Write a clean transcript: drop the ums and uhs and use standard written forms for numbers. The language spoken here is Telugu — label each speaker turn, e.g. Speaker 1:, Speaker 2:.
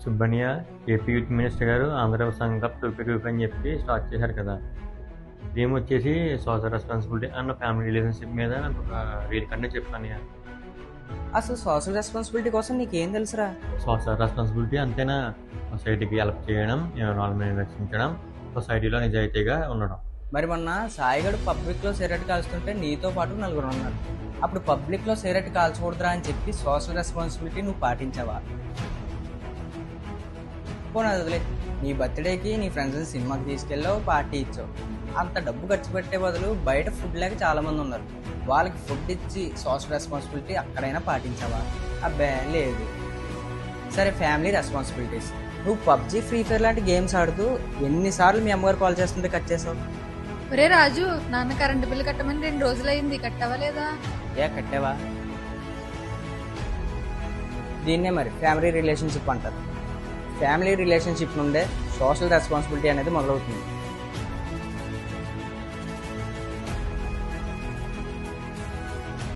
Speaker 1: సుబ్బయ్య ఏపీ యూత్ మినిస్టర్ గారు ఆంధ్ర సంఘ రూపీ అని చెప్పి స్టార్ట్ చేశారు కదా. థీమ్ వచ్చేసి social responsibility and family relationship మీద నాకు ఒక రీల్ కంటే చెప్పాను.
Speaker 2: అసలు సోషల్ రెస్పాన్సిబిలిటీ కోసం నీకేం తెలుసురా?
Speaker 1: సోషల్ రెస్పాన్సిబిలిటీ అంతేనా, సొసైటీకి హెల్ప్ చేయడం, ఎన్విరాన్మెంట్ రక్షించడం, సొసైటీలో నిజాయితీగా ఉండడం.
Speaker 2: మరి మొన్న సాయిగడు పబ్లిక్లో సిగరెట్ కాల్చుతుంటే నీతో పాటు నలుగురు ఉన్నారు. అప్పుడు పబ్లిక్లో సిగరెట్ కాల్చకూడదురా అని చెప్పి సోషల్ రెస్పాన్సిబిలిటీ నువ్వు పాటించావా? పోనీ వదిలే, నీ బర్త్డేకి నీ ఫ్రెండ్స్ని సినిమాకి తీసుకెళ్ళావు, పార్టీ ఇచ్చావు. అంత డబ్బు ఖర్చు పెట్టే బదులు బయట ఫుడ్ లేక చాలామంది ఉన్నారు, వాళ్ళకి ఫుడ్ ఇచ్చి సోషల్ రెస్పాన్సిబిలిటీ అక్కడైనా పాటించావా? అబ్బే లేదు. సరే, ఫ్యామిలీ రెస్పాన్సిబిలిటీస్. నువ్వు పబ్జీ, ఫ్రీ ఫైర్ లాంటి గేమ్స్ ఆడుతూ ఎన్నిసార్లు మీ అమ్మగారు కాల్ చేస్తుంటే కట్ చేసావు?
Speaker 3: ఒరే రాజు, నాన్న కరెంటు బిల్లు కట్టమని 2 రోజులు అయింది, కట్టావా లేదా?
Speaker 2: కట్టావా? దీన్నే మరి ఫ్యామిలీ రిలేషన్షిప్ అంటారు. ఫ్యామిలీ రిలేషన్షిప్ నుండే సోషల్ రెస్పాన్సిబిలిటీ అనేది మొదలవుతుంది.